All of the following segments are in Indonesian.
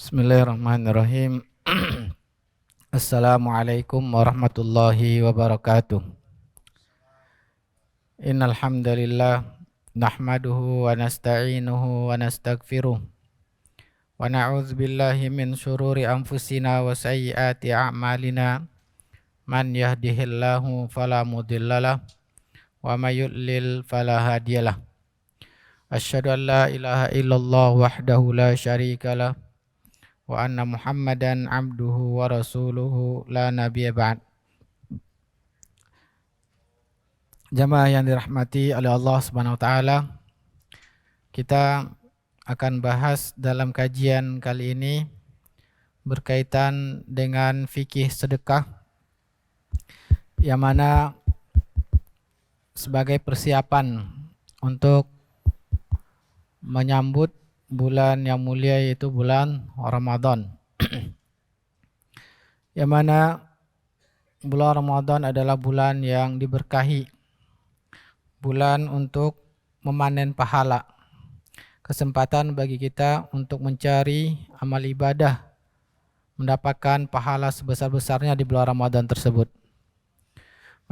Bismillahirrahmanirrahim. Assalamualaikum warahmatullahi wabarakatuh. Innal hamdalillah nahmaduhu wa nasta'inuhu wa nastaghfiruh wa na'udzu billahi min syururi anfusina wa sayyiati a'malina. Man yahdihillahu fala mudhillalah wa may yudlil fala hadiyalah. Asyhadu an la ilaha illallah wahdahu la syarikalah wa anna Muhammadan abduhu wa rasuluhu la nabiyya ba'd. Jamaah yang dirahmati oleh Allah Subhanahu wa taala, kita akan bahas dalam kajian kali ini berkaitan dengan fikih sedekah, yang mana sebagai persiapan untuk menyambut bulan yang mulia, yaitu bulan Ramadan. Yang mana bulan Ramadan adalah bulan yang diberkahi, bulan untuk memanen pahala, kesempatan bagi kita untuk mencari amal ibadah, mendapatkan pahala sebesar-besarnya di bulan Ramadan tersebut.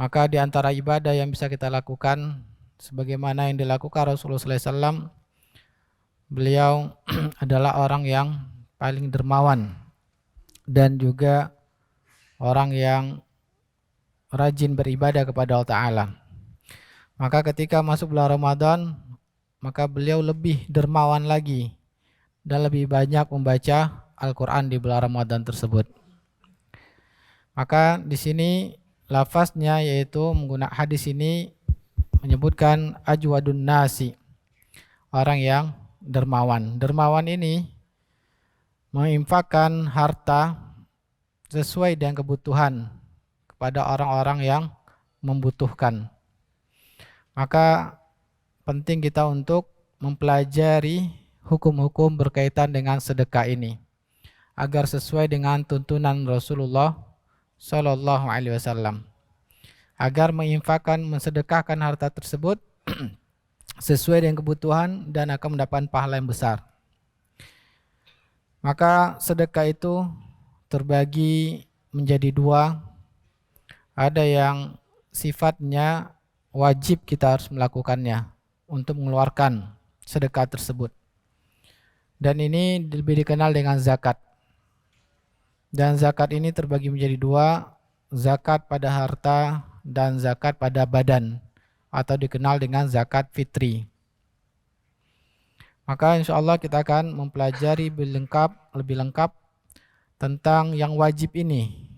Maka di antara ibadah yang bisa kita lakukan, sebagaimana yang dilakukan Rasulullah SAW, beliau adalah orang yang paling dermawan dan juga orang yang rajin beribadah kepada Allah Ta'ala. Maka ketika masuk bulan Ramadan, maka beliau lebih dermawan lagi dan lebih banyak membaca Al-Quran di bulan Ramadan tersebut. Maka di sini lafaznya, yaitu menggunakan hadis ini menyebutkan ajwadun nasi, orang yang dermawan. Dermawan ini menginfakkan harta sesuai dengan kebutuhan kepada orang-orang yang membutuhkan. Maka penting kita untuk mempelajari hukum-hukum berkaitan dengan sedekah ini agar sesuai dengan tuntunan Rasulullah Sallallahu Alaihi Wasallam, agar menginfakkan, mensedekahkan harta tersebut sesuai dengan kebutuhan dan akan mendapatkan pahala yang besar. Maka sedekah itu terbagi menjadi dua. Ada yang sifatnya wajib kita harus melakukannya untuk mengeluarkan sedekah tersebut. Dan ini lebih dikenal dengan zakat. Dan zakat ini terbagi menjadi dua, zakat pada harta dan zakat pada badan, atau dikenal dengan zakat fitri. Maka insya Allah kita akan mempelajari lebih lengkap tentang yang wajib ini.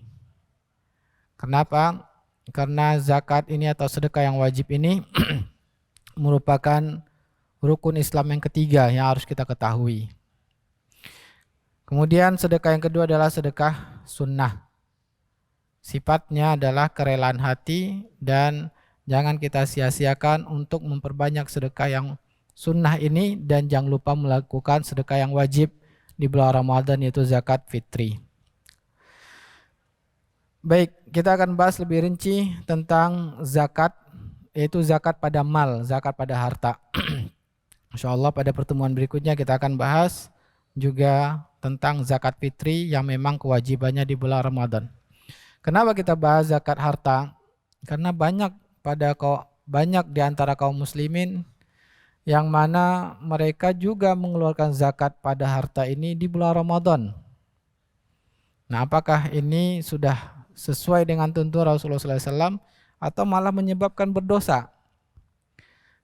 Kenapa? Karena zakat ini atau sedekah yang wajib ini merupakan rukun Islam yang ketiga yang harus kita ketahui. Kemudian sedekah yang kedua adalah sedekah sunnah. Sifatnya adalah kerelaan hati dan jangan kita sia-siakan untuk memperbanyak sedekah yang sunnah ini, dan jangan lupa melakukan sedekah yang wajib di bulan Ramadan, yaitu zakat fitri. Baik, kita akan bahas lebih rinci tentang zakat, yaitu zakat pada mal, zakat pada harta. InsyaAllah pada pertemuan berikutnya kita akan bahas juga tentang zakat fitri yang memang kewajibannya di bulan Ramadan. Kenapa kita bahas zakat harta? Karena banyak di antara kaum muslimin yang mana mereka juga mengeluarkan zakat pada harta ini di bulan Ramadan. Nah, apakah ini sudah sesuai dengan tuntunan Rasulullah SAW atau malah menyebabkan berdosa?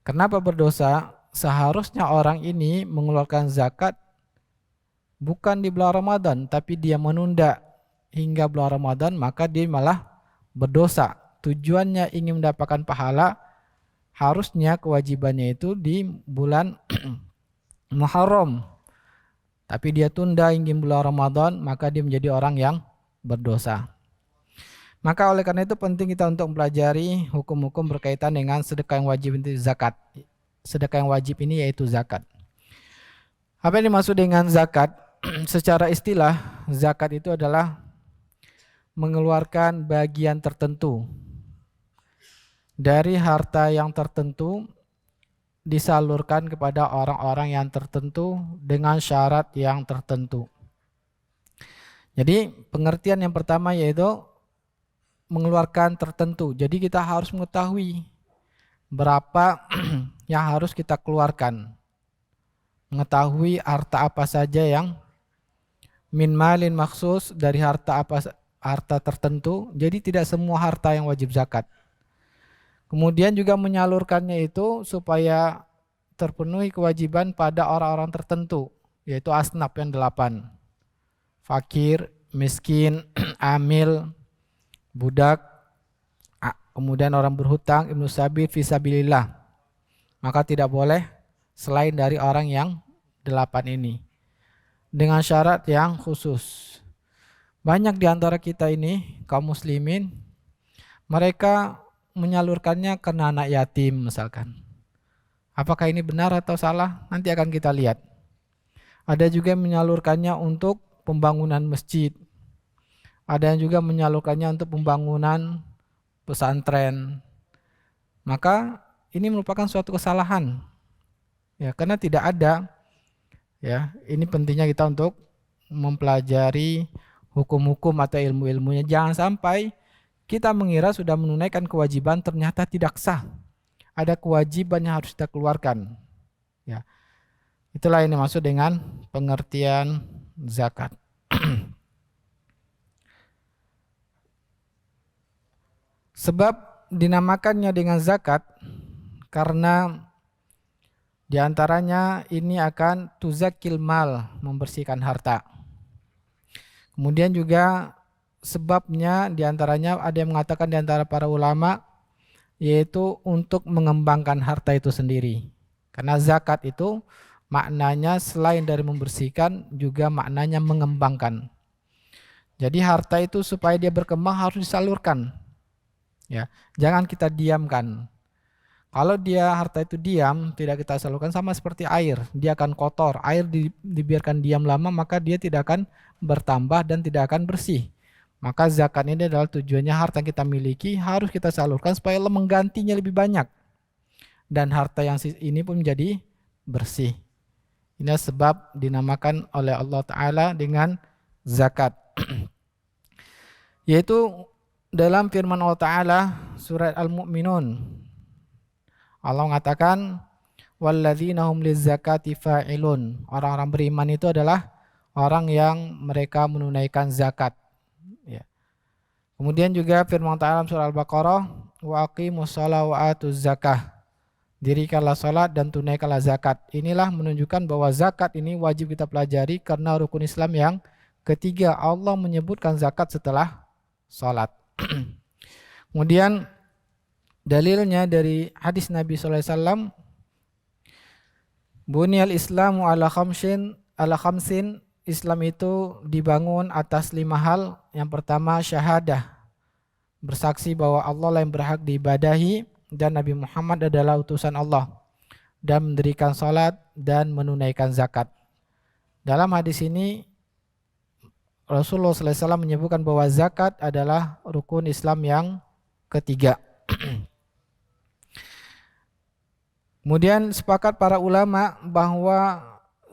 Kenapa berdosa? Seharusnya orang ini mengeluarkan zakat bukan di bulan Ramadan, tapi dia menunda hingga bulan Ramadan, maka dia malah berdosa. Tujuannya ingin mendapatkan pahala, harusnya kewajibannya itu di bulan Muharram, tapi dia tunda hingga bulan Ramadan, maka dia menjadi orang yang berdosa. Maka oleh karena itu penting kita untuk mempelajari hukum-hukum berkaitan dengan sedekah yang wajib itu zakat. Sedekah yang wajib ini yaitu zakat. Apa yang dimaksud dengan zakat? Secara istilah, zakat itu adalah mengeluarkan bagian tertentu dari harta yang tertentu, disalurkan kepada orang-orang yang tertentu dengan syarat yang tertentu. Jadi pengertian yang pertama yaitu mengeluarkan tertentu. Jadi kita harus mengetahui berapa yang harus kita keluarkan. Mengetahui harta apa saja yang min malin maksus, dari harta tertentu. Jadi tidak semua harta yang wajib zakat. Kemudian juga menyalurkannya itu supaya terpenuhi kewajiban pada orang-orang tertentu, yaitu asnaf yang 8. Fakir, miskin, amil, budak, kemudian orang berhutang, ibnu sabil, fisabilillah. Maka tidak boleh selain dari orang yang 8 ini. Dengan syarat yang khusus. Banyak di antara kita ini, kaum muslimin, mereka menyalurkannya karena anak yatim misalkan. Apakah ini benar atau salah? Nanti akan kita lihat. Ada juga yang menyalurkannya untuk pembangunan masjid. Ada yang juga menyalurkannya untuk pembangunan pesantren. Maka ini merupakan suatu kesalahan. Ya, karena tidak ada, ya, ini pentingnya kita untuk mempelajari hukum-hukum atau ilmu-ilmunya. Jangan sampai kita mengira sudah menunaikan kewajiban ternyata tidak sah. Ada kewajiban yang harus kita keluarkan. Ya. Itulah yang dimaksud dengan pengertian zakat. Sebab dinamakannya dengan zakat karena diantaranya ini akan tuzakil mal, membersihkan harta. Kemudian juga sebabnya diantaranya ada yang mengatakan diantara para ulama yaitu untuk mengembangkan harta itu sendiri. Karena zakat itu maknanya selain dari membersihkan juga maknanya mengembangkan. Jadi harta itu supaya dia berkembang harus disalurkan. Ya, jangan kita diamkan. Kalau dia harta itu diam, tidak kita salurkan, sama seperti air, dia akan kotor. Air dibiarkan diam lama maka dia tidak akan bertambah dan tidak akan bersih. Maka zakat ini adalah tujuannya harta yang kita miliki harus kita salurkan supaya menggantinya lebih banyak. Dan harta yang ini pun menjadi bersih. Ini sebab dinamakan oleh Allah Ta'ala dengan zakat. Yaitu dalam firman Allah Ta'ala surat Al-Mu'minun. Allah mengatakan walladzina hum lizzakati fa'ilun. Orang-orang beriman itu adalah orang yang mereka menunaikan zakat. Ya. Kemudian juga firman Ta'ala surah Al-Baqarah wa aqimus shalah wa atuz zakah. Dirikanlah salat dan tunaikanlah zakat. Inilah menunjukkan bahwa zakat ini wajib kita pelajari karena rukun Islam yang ketiga. Allah menyebutkan zakat setelah salat. Kemudian dalilnya dari hadis Nabi sallallahu alaihi wasallam, Bunyal Islamu ala khamsin, Islam itu dibangun atas 5 hal. Yang pertama syahadah, bersaksi bahwa Allah lah yang berhak diibadahi dan Nabi Muhammad adalah utusan Allah, dan mendirikan salat dan menunaikan zakat. Dalam hadis ini Rasulullah SAW menyebutkan bahwa zakat adalah rukun Islam yang ketiga. Kemudian sepakat para ulama bahwa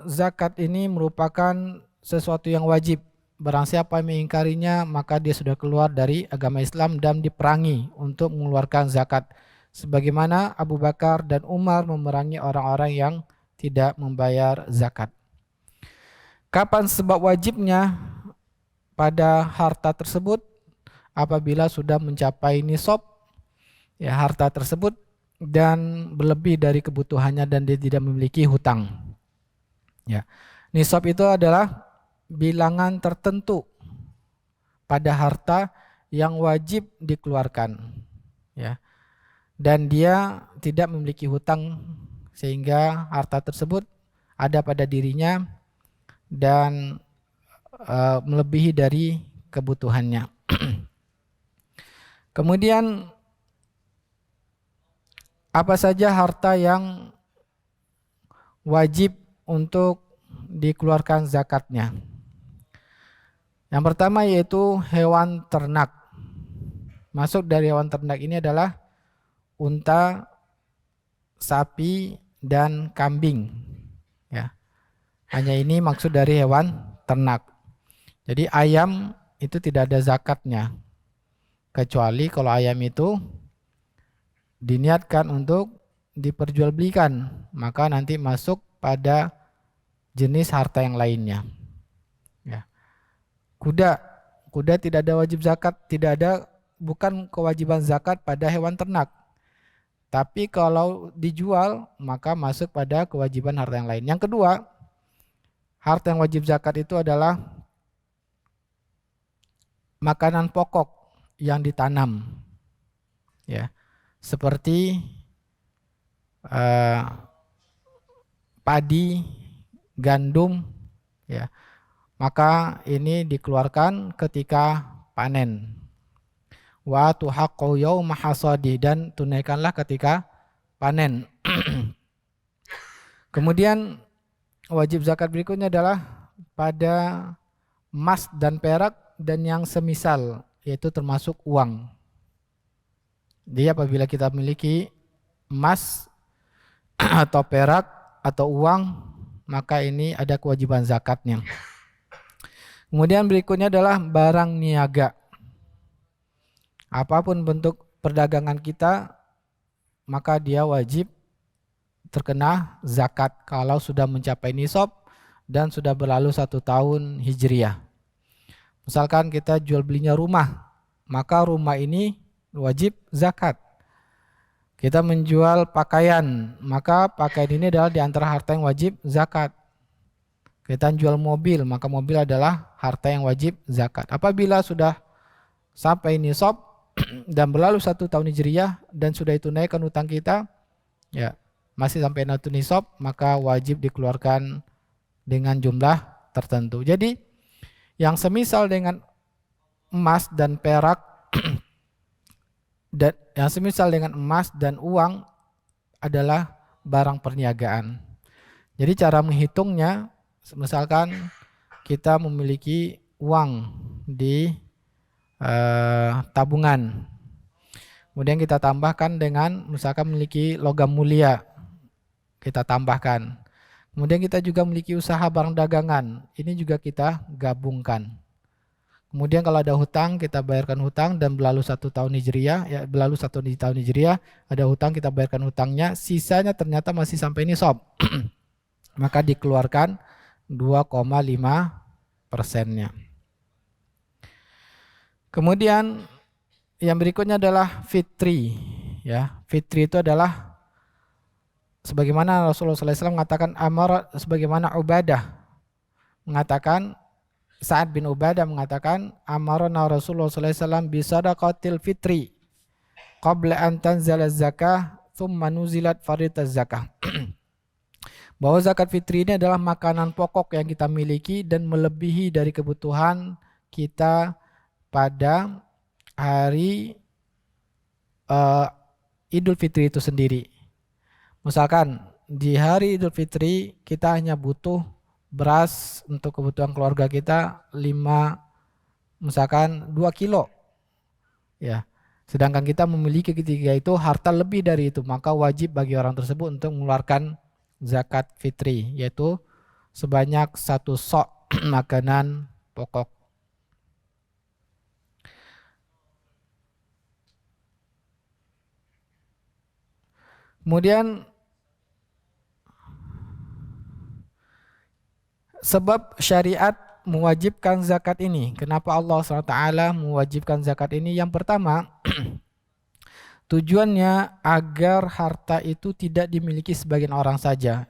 zakat ini merupakan sesuatu yang wajib. Barang siapa yang mengingkarinya maka dia sudah keluar dari agama Islam dan diperangi untuk mengeluarkan zakat. Sebagaimana Abu Bakar dan Umar memerangi orang-orang yang tidak membayar zakat. Kapan sebab wajibnya pada harta tersebut? Apabila sudah mencapai nisab ya harta tersebut dan berlebih dari kebutuhannya dan dia tidak memiliki hutang. Ya. Nisab itu adalah bilangan tertentu pada harta yang wajib dikeluarkan. Ya. Dan dia tidak memiliki hutang sehingga harta tersebut ada pada dirinya dan melebihi dari kebutuhannya. Kemudian apa saja harta yang wajib untuk dikeluarkan zakatnya? Yang pertama yaitu hewan ternak. Masuk dari hewan ternak ini adalah unta, sapi, dan kambing. Ya. Hanya ini maksud dari hewan ternak. Jadi ayam itu tidak ada zakatnya, kecuali kalau ayam itu diniatkan untuk diperjualbelikan, maka nanti masuk pada jenis harta yang lainnya. Ya. Kuda, kuda tidak ada wajib zakat, tidak ada, bukan kewajiban zakat pada hewan ternak. Tapi kalau dijual maka masuk pada kewajiban harta yang lain. Yang kedua, harta yang wajib zakat itu adalah makanan pokok yang ditanam, ya, seperti padi, gandum, ya. Maka ini dikeluarkan ketika panen. Wa tuhaqqu yauma hasadi, dan tunaikanlah ketika panen. Kemudian wajib zakat berikutnya adalah pada emas dan perak dan yang semisal, yaitu termasuk uang. Jadi apabila kita memiliki emas atau perak atau uang, maka ini ada kewajiban zakatnya. Kemudian berikutnya adalah barang niaga. Apapun bentuk perdagangan kita, maka dia wajib terkena zakat kalau sudah mencapai nisab dan sudah berlalu 1 tahun hijriah. Misalkan kita jual belinya rumah, maka rumah ini wajib zakat. Kita menjual pakaian, maka pakaian ini adalah di antara harta yang wajib zakat. Kita jual mobil, maka mobil adalah harta yang wajib zakat. Apabila sudah sampai nisab dan berlalu 1 tahun hijriah dan sudah ditunaikan hutang kita, ya, masih sampai nisab, maka wajib dikeluarkan dengan jumlah tertentu. Jadi yang semisal dengan emas dan perak dan yang semisal dengan emas dan uang adalah barang perniagaan. Jadi cara menghitungnya, misalkan kita memiliki uang di tabungan, kemudian kita tambahkan dengan misalkan memiliki logam mulia, kita tambahkan. Kemudian kita juga memiliki usaha barang dagangan, ini juga kita gabungkan. Kemudian kalau ada hutang, kita bayarkan hutang dan berlalu 1 tahun hijriah, ya berlalu 1 tahun hijriah, ada hutang, kita bayarkan hutangnya, sisanya ternyata masih sampai nisab. Maka dikeluarkan 2,5%-nya. Kemudian yang berikutnya adalah fitri, ya. Fitri itu adalah sebagaimana Rasulullah SAW mengatakan, sebagaimana Ubadah mengatakan, Sa'ad bin Ubadah mengatakan, amarna Rasulullah SAW bisadaqatil fitri qabla an tanzala zakah thumma nuzilat faridaz zakah. Bahwa zakat fitri ini adalah makanan pokok yang kita miliki dan melebihi dari kebutuhan kita pada hari Idul Fitri itu sendiri. Misalkan di hari Idul Fitri kita hanya butuh beras untuk kebutuhan keluarga kita 2 kilo, ya. Sedangkan kita memiliki ketika itu harta lebih dari itu, maka wajib bagi orang tersebut untuk mengeluarkan zakat fitri, yaitu sebanyak 1 sok makanan pokok. Kemudian sebab syariat mewajibkan zakat ini. Kenapa Allah SWT mewajibkan zakat ini? Yang pertama, tujuannya agar harta itu tidak dimiliki sebagian orang saja.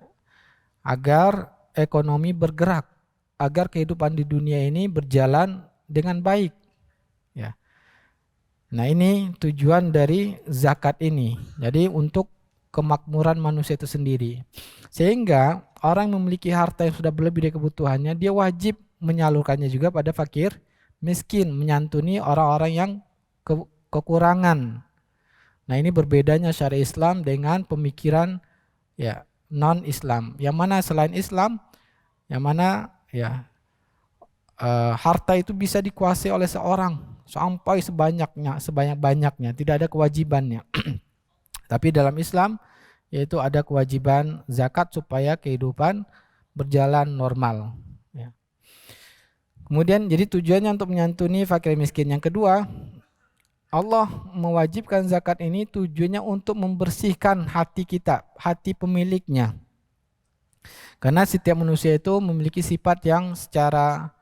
Agar ekonomi bergerak. Agar kehidupan di dunia ini berjalan dengan baik. Ya. Nah, ini tujuan dari zakat ini. Jadi untuk kemakmuran manusia itu sendiri. Sehingga orang yang memiliki harta yang sudah berlebih dari kebutuhannya, dia wajib menyalurkannya juga pada fakir miskin, menyantuni orang-orang yang kekurangan. Nah, ini berbedanya syariat Islam dengan pemikiran, ya, non-Islam. Yang mana selain Islam, yang mana, ya, harta itu bisa dikuasai oleh seorang sampai sebanyak-banyaknya, tidak ada kewajibannya. Tapi dalam Islam yaitu ada kewajiban zakat supaya kehidupan berjalan normal, ya. Kemudian jadi tujuannya untuk menyantuni fakir miskin. Yang kedua, Allah mewajibkan zakat ini tujuannya untuk membersihkan hati kita, hati pemiliknya. Karena setiap manusia itu memiliki sifat yang secara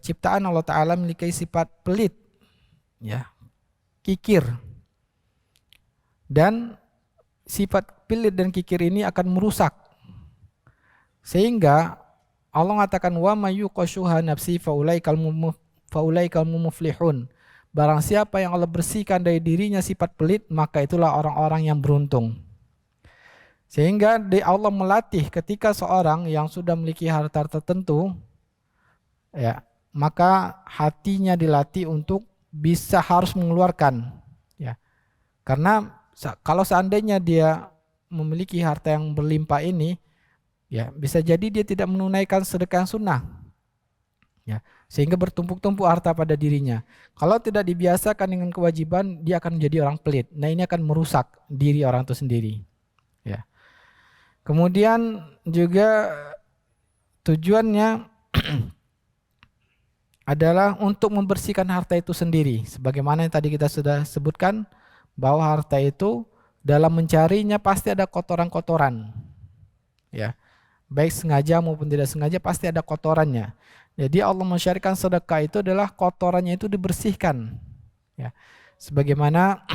ciptaan Allah Ta'ala memiliki sifat pelit, ya, kikir. Dan sifat pelit dan kikir ini akan merusak. Sehingga Allah mengatakan wa may yuqashuha nafsi faulaikal muflihun. Barang siapa yang Allah bersihkan dari dirinya sifat pelit, maka itulah orang-orang yang beruntung. Sehingga Allah melatih ketika seorang yang sudah memiliki harta tertentu, ya, maka hatinya dilatih untuk bisa harus mengeluarkan, ya. Karena kalau seandainya dia memiliki harta yang berlimpah ini, ya, bisa jadi dia tidak menunaikan sedekah yang sunnah, ya, sehingga bertumpuk-tumpuk harta pada dirinya. Kalau tidak dibiasakan dengan kewajiban, dia akan menjadi orang pelit. Nah, ini akan merusak diri orang itu sendiri, ya. Kemudian juga tujuannya adalah untuk membersihkan harta itu sendiri. Sebagaimana yang tadi kita sudah sebutkan, bahwa harta itu dalam mencarinya pasti ada kotoran-kotoran, ya, baik sengaja maupun tidak sengaja pasti ada kotorannya. Jadi Allah mensyariatkan sedekah itu adalah kotorannya itu dibersihkan, ya. Sebagaimana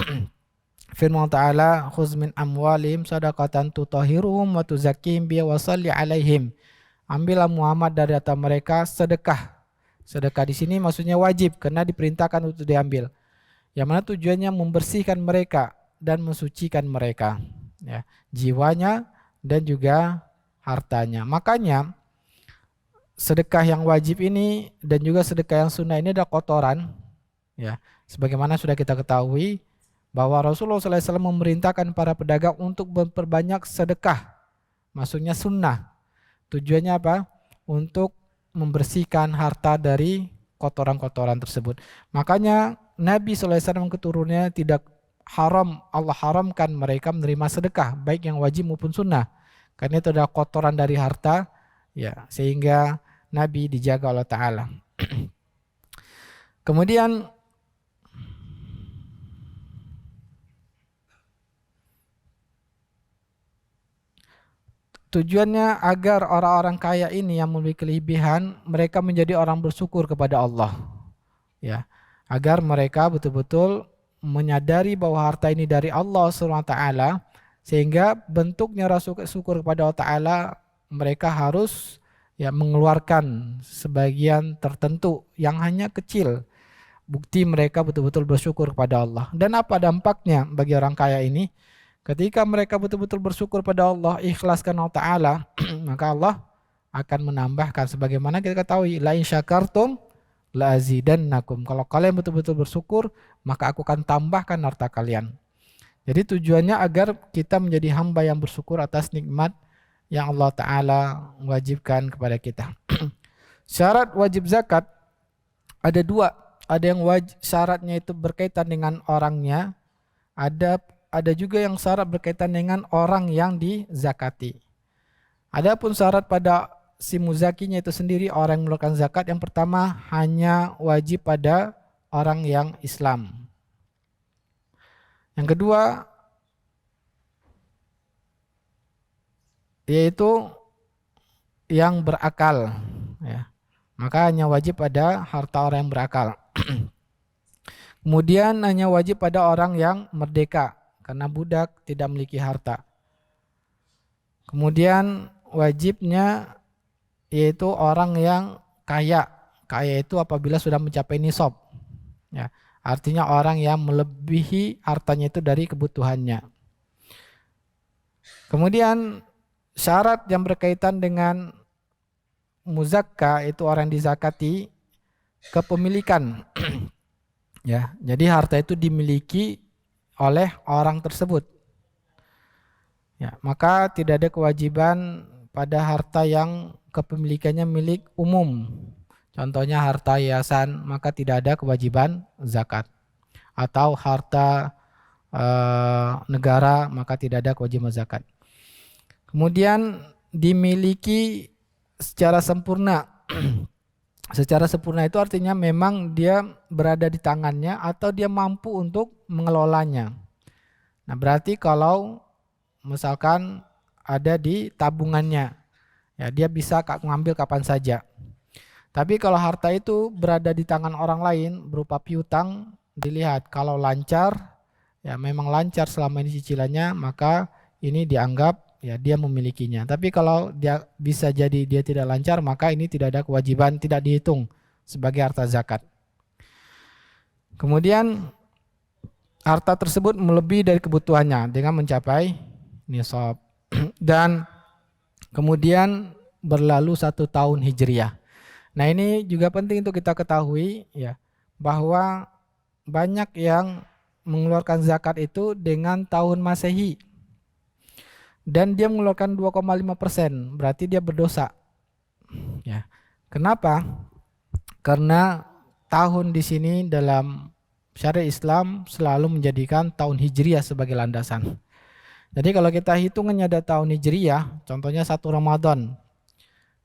firman Ta'ala, khuz min amwalihim sadaqatan tutahhiruhum wa tuzakkihim biha wa shalli alaihim. Ambillah Muhammad dari harta mereka sedekah. Sedekah di sini maksudnya wajib karena diperintahkan untuk diambil. Yang mana tujuannya membersihkan mereka dan mensucikan mereka, ya, jiwanya dan juga hartanya. Makanya sedekah yang wajib ini dan juga sedekah yang sunnah ini adalah kotoran, ya. Sebagaimana sudah kita ketahui bahwa Rasulullah SAW memerintahkan para pedagang untuk memperbanyak sedekah, maksudnya sunnah. Tujuannya apa? Untuk membersihkan harta dari kotoran-kotoran tersebut. Makanya Nabi SAW keturunannya tidak haram, Allah haramkan mereka menerima sedekah, baik yang wajib maupun sunnah. Karena itu adalah kotoran dari harta, ya, sehingga Nabi dijaga Allah Ta'ala. Kemudian tujuannya agar orang-orang kaya ini yang memiliki kelebihan, mereka menjadi orang bersyukur kepada Allah, ya, agar mereka betul-betul menyadari bahwa harta ini dari Allah SWT, sehingga bentuknya rasa syukur kepada Allah Ta'ala mereka harus, ya, mengeluarkan sebagian tertentu yang hanya kecil, bukti mereka betul-betul bersyukur kepada Allah. Dan apa dampaknya bagi orang kaya ini? Ketika mereka betul-betul bersyukur pada Allah, ikhlaskan Allah Ta'ala, maka Allah akan menambahkan. Sebagaimana kita ketahui, la in syakartum la azidannakum. Kalau kalian betul-betul bersyukur, maka aku akan tambahkan harta kalian. Jadi tujuannya agar kita menjadi hamba yang bersyukur atas nikmat yang Allah Ta'ala wajibkan kepada kita. Syarat wajib zakat ada dua. Ada yang syaratnya itu berkaitan dengan orangnya, ada juga yang syarat berkaitan dengan orang yang dizakati. Adapun syarat pada si muzakinya itu sendiri, orang yang mengeluarkan zakat, yang pertama hanya wajib pada orang yang Islam. Yang kedua yaitu yang berakal, ya. Maka hanya wajib pada harta orang yang berakal. Kemudian hanya wajib pada orang yang merdeka, karena budak tidak memiliki harta. Kemudian wajibnya yaitu orang yang kaya. Kaya itu apabila sudah mencapai nisab, ya. Artinya orang yang melebihi hartanya itu dari kebutuhannya. Kemudian syarat yang berkaitan dengan muzakka, itu orang yang dizakati, kepemilikan. Ya, jadi harta itu dimiliki oleh orang tersebut. Ya, maka tidak ada kewajiban pada harta yang kepemilikannya milik umum. Contohnya harta yayasan, maka tidak ada kewajiban zakat. Atau harta negara, maka tidak ada kewajiban zakat. Kemudian dimiliki secara sempurna. Secara sempurna itu artinya memang dia berada di tangannya atau dia mampu untuk mengelolanya. Nah, berarti kalau misalkan ada di tabungannya, ya dia bisa mengambil kapan saja. Tapi kalau harta itu berada di tangan orang lain berupa piutang, dilihat kalau lancar, ya memang lancar selama ini cicilannya, maka ini dianggap ya dia memilikinya. Tapi kalau dia bisa jadi dia tidak lancar, maka ini tidak ada kewajiban, tidak dihitung sebagai harta zakat. Kemudian harta tersebut melebihi dari kebutuhannya dengan mencapai nisab. Dan kemudian berlalu 1 tahun hijriah. Nah, ini juga penting untuk kita ketahui ya, bahwa banyak yang mengeluarkan zakat itu dengan tahun Masehi. Dan dia mengeluarkan 2,5%, berarti dia berdosa. Ya. Kenapa? Karena tahun di sini dalam syariat Islam selalu menjadikan tahun Hijriah sebagai landasan. Jadi kalau kita hitungannya ada tahun Hijriah, contohnya 1 Ramadan,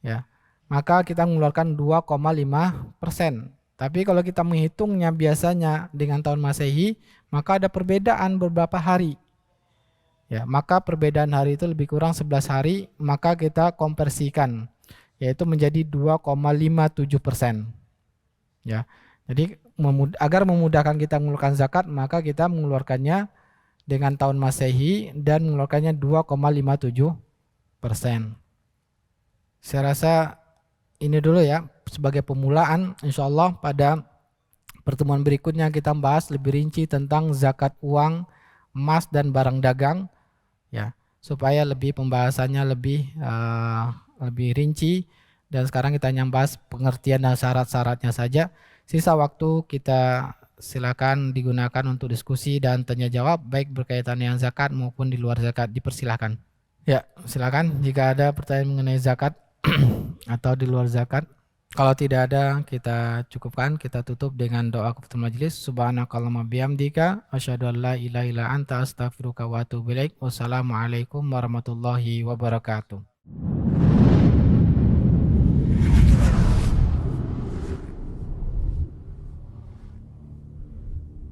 ya, maka kita mengeluarkan 2,5%. Tapi kalau kita menghitungnya biasanya dengan tahun Masehi, maka ada perbedaan beberapa hari. Ya, maka perbedaan hari itu lebih kurang 11 hari, maka kita konversikan, yaitu menjadi 2,57%. Ya, jadi agar memudahkan kita mengeluarkan zakat, maka kita mengeluarkannya dengan tahun Masehi dan mengeluarkannya 2,57%. Saya rasa ini dulu ya sebagai pemulaan. Insya Allah pada pertemuan berikutnya kita bahas lebih rinci tentang zakat uang, emas dan barang dagang, ya, supaya lebih pembahasannya lebih rinci. Dan sekarang kita hanya bahas pengertian dan syarat-syaratnya saja. Sisa waktu kita silakan digunakan untuk diskusi dan tanya jawab, baik berkaitan dengan zakat maupun di luar zakat. Dipersilahkan. Ya, silakan jika ada pertanyaan mengenai zakat atau di luar zakat. Kalau tidak ada, kita cukupkan, kita tutup dengan doa kafaratul majelis. Subhanakallahumma bihamdika asyhadu an la ilaha illa anta astaghfiruka wa atubu ilaik. Wassalamualaikum warahmatullahi wabarakatuh.